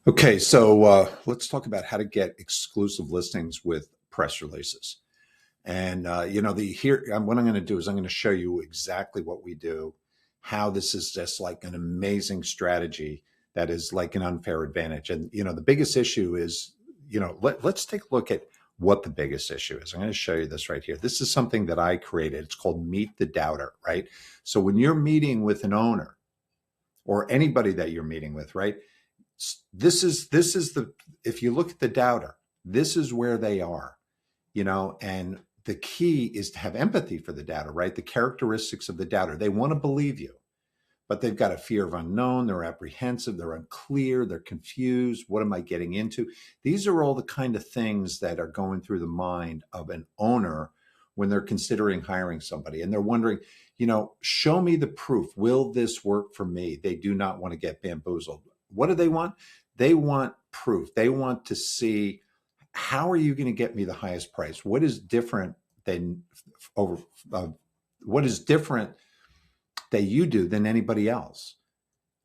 Okay, so let's talk about how to get exclusive listings with press releases. And what I'm going to do is I'm going to show you exactly what we do, how this is just like an amazing strategy that is like an unfair advantage. And the biggest issue is, let's take a look at what the biggest issue is. I'm going to show you this right here. This is something that I created. It's called Meet the Doubter, right? So when you're meeting with an owner or anybody that you're meeting with, right? This is the if you look at the doubter, this is where they are, and the key is to have empathy for the doubter, right? The characteristics of the doubter. They want to believe you, but they've got a fear of unknown, they're apprehensive, they're unclear, they're confused. What am I getting into? These are all the kind of things that are going through the mind of an owner when they're considering hiring somebody, and they're wondering, show me the proof. Will this work for me? They do not want to get bamboozled. What do they want? They want proof. They want to see, how are you going to get me the highest price? What is different than over? What is different that you do than anybody else?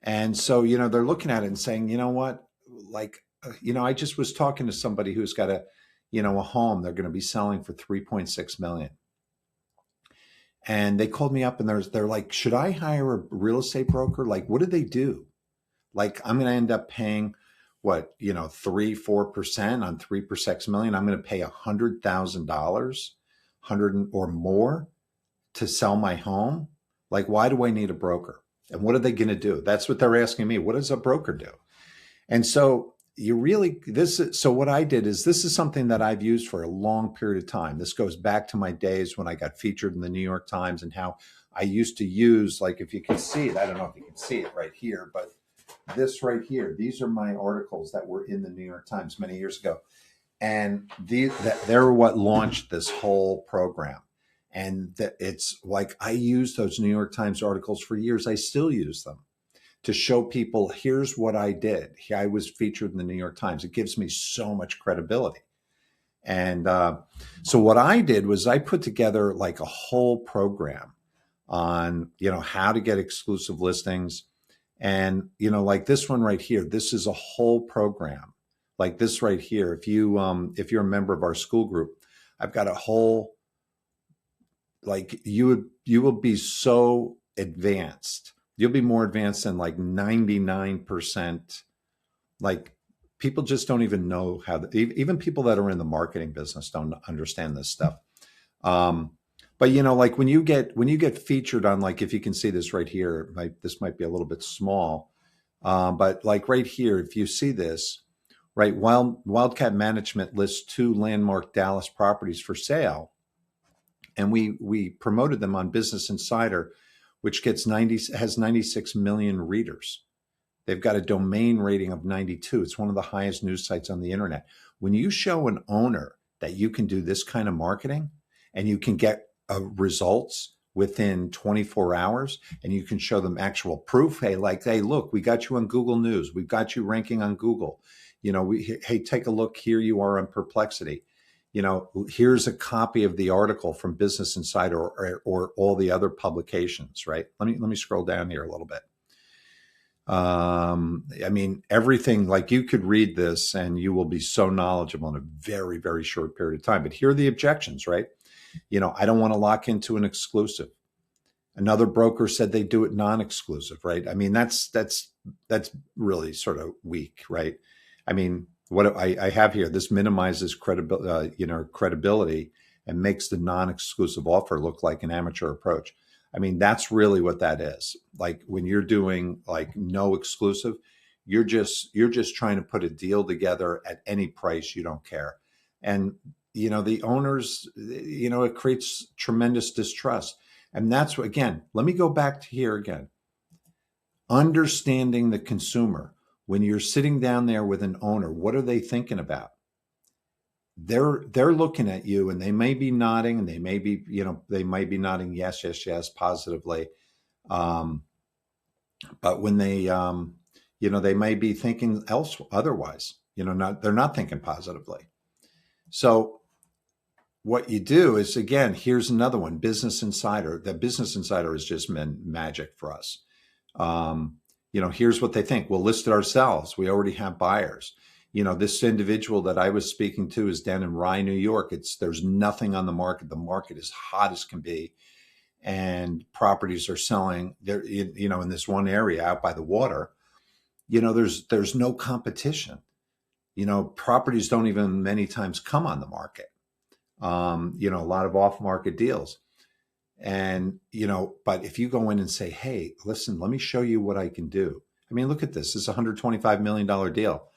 And so, they're looking at it and saying, you know what? Like, I just was talking to somebody who's got a home they're going to be selling for 3.6 million. And they called me up and they're like, should I hire a real estate broker? Like, what do they do? Like, I'm going to end up paying what, 3-4% on 3.6 million. I'm going to pay $100,000, or more to sell my home. Like, why do I need a broker? And what are they going to do? That's what they're asking me. What does a broker do? And so so what I did is, this is something that I've used for a long period of time. This goes back to my days when I got featured in the New York Times, and how I used to use, like, if you can see it, I don't know if you can see it right here, but this right here, these are my articles that were in the New York Times many years ago. And they're what launched this whole program. And it's like, I used those New York Times articles for years. I still use them to show people, here's what I did. I was featured in the New York Times. It gives me so much credibility. And so what I did was I put together like a whole program on, how to get exclusive listings. And, like this one right here, this is a whole program. Like this right here, if you're a member of our school group, I've got a whole, like, you will be so advanced. You'll be more advanced than like 99%. Like, people just don't even know even people that are in the marketing business don't understand this stuff. But like when you get featured on, like, if you can see this right here, this might be a little bit small, but like right here, if you see this, right, Wildcat Management lists 2 landmark Dallas properties for sale, and we promoted them on Business Insider, which has 96 million readers. They've got a domain rating of 92. It's one of the highest news sites on the internet. When you show an owner that you can do this kind of marketing and you can get results within 24 hours, and you can show them actual proof, hey, look, we got you on Google News. We've got you ranking on Google. Hey, take a look. Here you are on Perplexity. Here's a copy of the article from Business Insider or all the other publications, right? Let me scroll down here a little bit. I mean, everything, like, you could read this and you will be so knowledgeable in a very, very short period of time. But here are the objections, right? I don't want to lock into an exclusive. Another broker said they do it non-exclusive, right? I mean, that's really sort of weak, right? I mean, what I have here, this minimizes credibility and makes the non-exclusive offer look like an amateur approach. I mean, that's really what that is. Like, when you're doing like no exclusive, you're just trying to put a deal together at any price. You don't care. And, the owners, it creates tremendous distrust. And that's what, again, let me go back to here again. Understanding the consumer. When you're sitting down there with an owner, what are they thinking about? They're looking at you, and they may be nodding, and they may be nodding yes, yes, yes, positively. But when they they may be thinking otherwise. They're not thinking positively. So what you do is, again, here's another one, Business Insider. The Business Insider has just been magic for us. Here's what they think. We'll list it ourselves. We already have buyers. This individual that I was speaking to is down in Rye, New York. There's nothing on the market. The market is hot as can be, and properties are selling there, in this one area out by the water. There's no competition. Properties don't even many times come on the market. A lot of off-market deals. And, but if you go in and say, hey, listen, let me show you what I can do. I mean, look at this. This is a $125 million deal.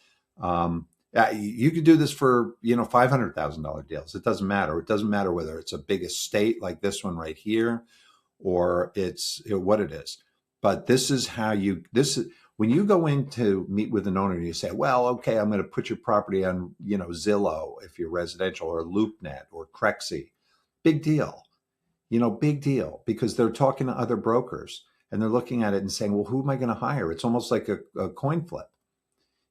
You could do this for, $500,000 deals. It doesn't matter. It doesn't matter whether it's a big estate like this one right here, or it's what it is. But this is when you go in to meet with an owner and you say, well, okay, I'm going to put your property on, Zillow if you're residential, or LoopNet or Crexy. Big deal. Big deal, because they're talking to other brokers and they're looking at it and saying, well, who am I going to hire? It's almost like a coin flip.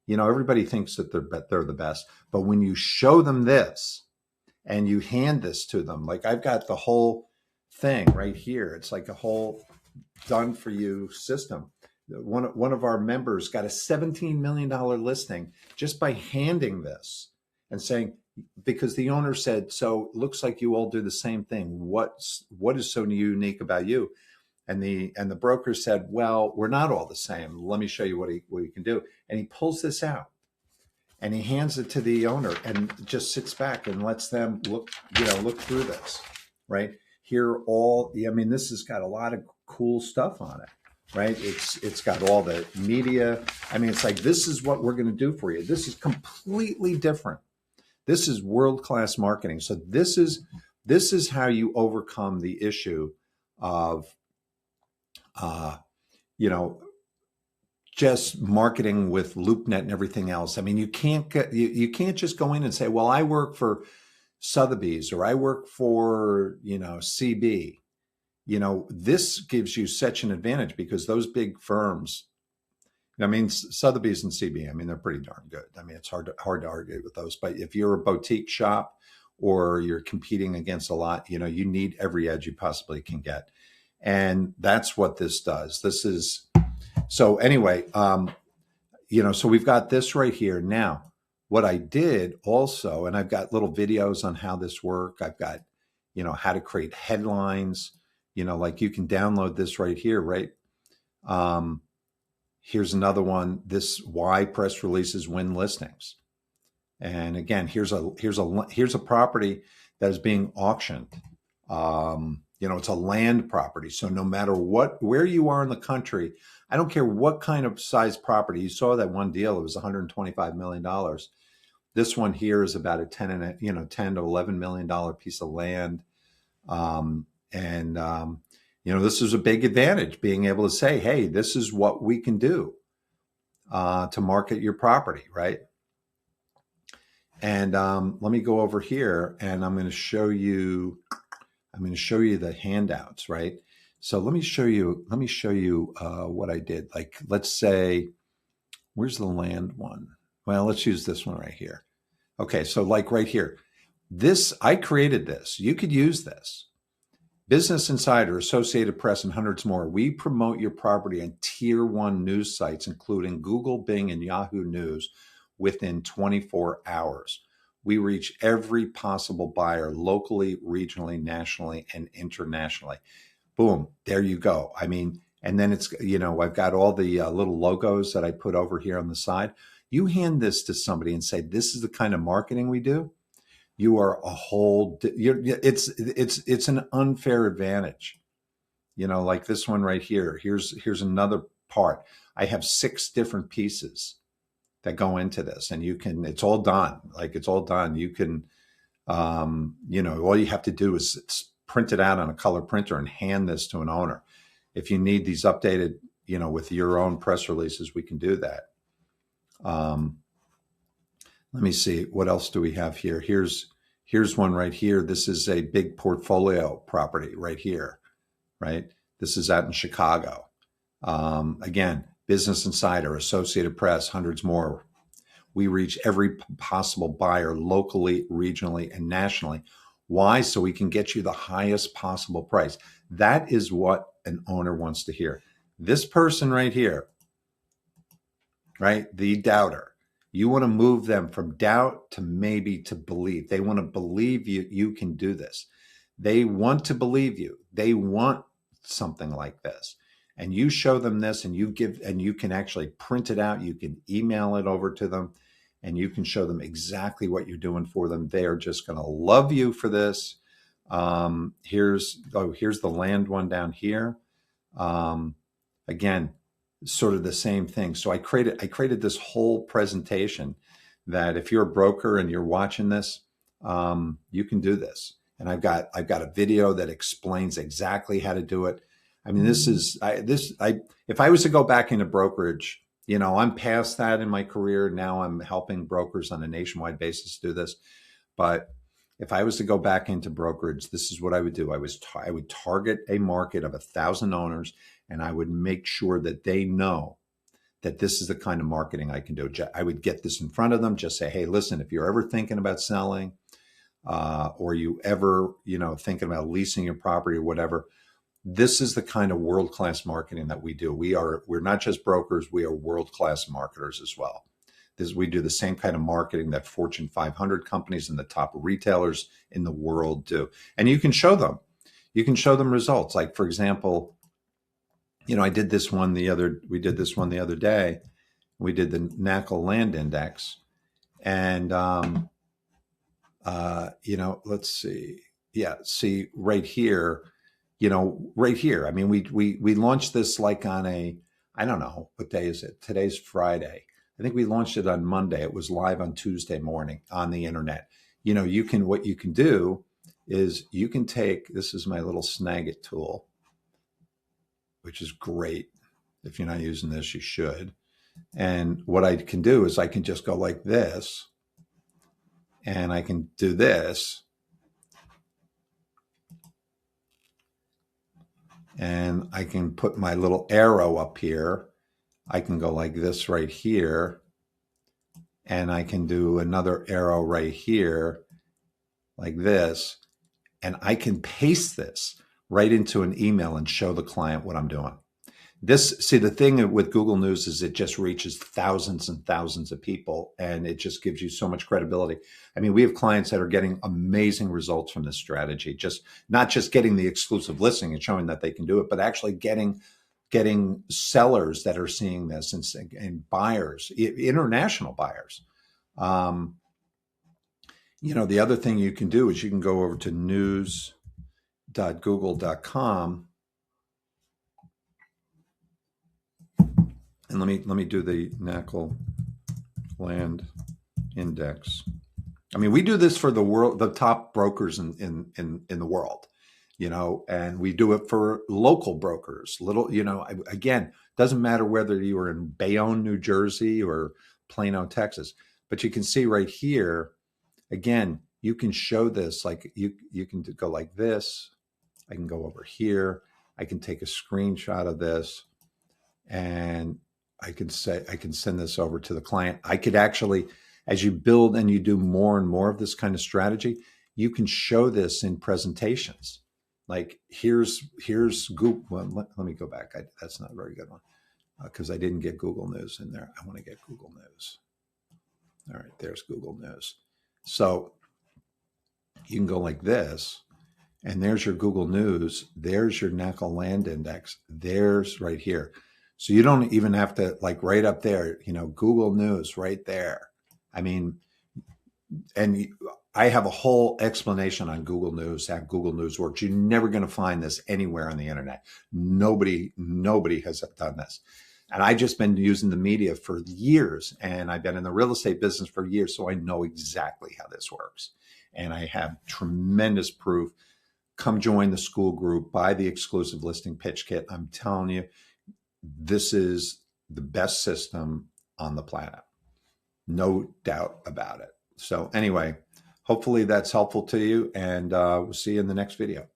Everybody thinks that they're the best. But when you show them this and you hand this to them, like I've got the whole thing right here. It's like a whole done for you system. One of our members got a $17 million listing just by handing this and saying, because the owner said, so it looks like you all do the same thing. What is so unique about you? And the broker said, well, we're not all the same. Let me show you what he can do. And he pulls this out and he hands it to the owner and just sits back and lets them look through this, right? This has got a lot of cool stuff on it, right? It's got all the media. It's like, this is what we're going to do for you. This is completely different. This is world-class marketing. So this is how you overcome the issue of, just marketing with LoopNet and everything else. You can't just go in and say, well, I work for Sotheby's or I work for, CB. This gives you such an advantage because those big firms, Sotheby's and CB, they're pretty darn good. It's hard to argue with those. But if you're a boutique shop or you're competing against a lot, you need every edge you possibly can get. And that's what this does. So anyway, so we've got this right here. Now, what I did also, and I've got little videos on how this works. I've got, how to create headlines, like you can download this right here, right? Here's another one. This why press releases win listings. And again, here's a property that is being auctioned. It's a land property. So no matter where you are in the country, I don't care what kind of size property. You saw that one deal, it was $125 million. This one here is about a $10 to $11 million piece of land. This is a big advantage, being able to say, hey, this is what we can do to market your property, right? And let me go over here and I'm going to show you the handouts, right? So let me show you what I did. Like, let's say, where's the land one? Well, let's use this one right here. Okay, so like right here, I created this. You could use this. Business Insider, Associated Press, and hundreds more. We promote your property on tier 1 news sites, including Google, Bing, and Yahoo News within 24 hours. We reach every possible buyer locally, regionally, nationally, and internationally. Boom, there you go. And then it's, I've got all the little logos that I put over here on the side. You hand this to somebody and say, this is the kind of marketing we do. You are it's an unfair advantage. Like this one right here. Here's another part. I have 6 different pieces that go into this, and it's all done. Like, it's all done. You can, all you have to do is print it out on a color printer and hand this to an owner. If you need these updated, with your own press releases, we can do that. Let me see, what else do we have here? Here's one right here. This is a big portfolio property right here, right? This is out in Chicago. Again, Business Insider, Associated Press, hundreds more. We reach every possible buyer locally, regionally, and nationally. Why? So we can get you the highest possible price. That is what an owner wants to hear. This person right here, right? The doubter. You want to move them from doubt to maybe to believe. They want to believe you can do this. They want to believe you. They want something like this. And you show them this and you can actually print it out. You can email it over to them and you can show them exactly what you're doing for them. They are just going to love you for this. Here's the land one down here. Again, sort of the same thing. So I created this whole presentation that if you're a broker and you're watching this, you can do this. And I've got a video that explains exactly how to do it. I mean, if I was to go back into brokerage, I'm past that in my career. Now I'm helping brokers on a nationwide basis do this. But if I was to go back into brokerage, this is what I would do. I would target a market of 1,000 owners, and I would make sure that they know that this is the kind of marketing I can do. I would get this in front of them, just say, hey, listen, if you're ever thinking about selling or you ever, thinking about leasing your property or whatever, this is the kind of world-class marketing that we do. We're not just brokers, we are world-class marketers as well. We do the same kind of marketing that Fortune 500 companies and the top retailers in the world do. And you can show them. You can show them results. Like, for example, we did this one the other day. We did the NACL Land Index. And, let's see. Yeah, see right here, right here. I mean, we launched this like on I don't know, what day is it? Today's Friday. I think we launched it on Monday. It was live on Tuesday morning on the internet. What you can do is you can take, this is my little Snagit tool, which is great. If you're not using this, you should. And what I can do is I can just go like this and I can do this. And I can put my little arrow up here. I can go like this right here. And I can do another arrow right here, like this. And I can paste this right into an email and show the client what I'm doing. The thing with Google News is it just reaches thousands and thousands of people, and it just gives you so much credibility. I mean, we have clients that are getting amazing results from this strategy, not just getting the exclusive listing and showing that they can do it, but actually getting sellers that are seeing this and buyers, international buyers. The other thing you can do is you can go over to news.google.com. And let me do the NACL Land Index. I mean, we do this for the top brokers in the world, and we do it for local brokers. Again, doesn't matter whether you are in Bayonne, New Jersey or Plano, Texas, but you can see right here, again, you can show this, like you can go like this. I can go over here. I can take a screenshot of this and I can send this over to the client. I could actually, as you build and you do more and more of this kind of strategy, you can show this in presentations. Like here's Google. Well, let me go back. That's not a very good one because I didn't get Google News in there. I want to get Google News. All right, there's Google News. So you can go like this, and there's your Google News. There's your NACL Land Index. There's right here. So you don't even have to, like right up there, Google News right there. I mean, and I have a whole explanation on Google News, how Google News works. You're never going to find this anywhere on the internet. Nobody has done this. And I've just been using the media for years, and I've been in the real estate business for years, so I know exactly how this works. And I have tremendous proof. Come join the school group, buy the exclusive listing pitch kit. I'm telling you, this is the best system on the planet. No doubt about it. So anyway, hopefully that's helpful to you, and we'll see you in the next video.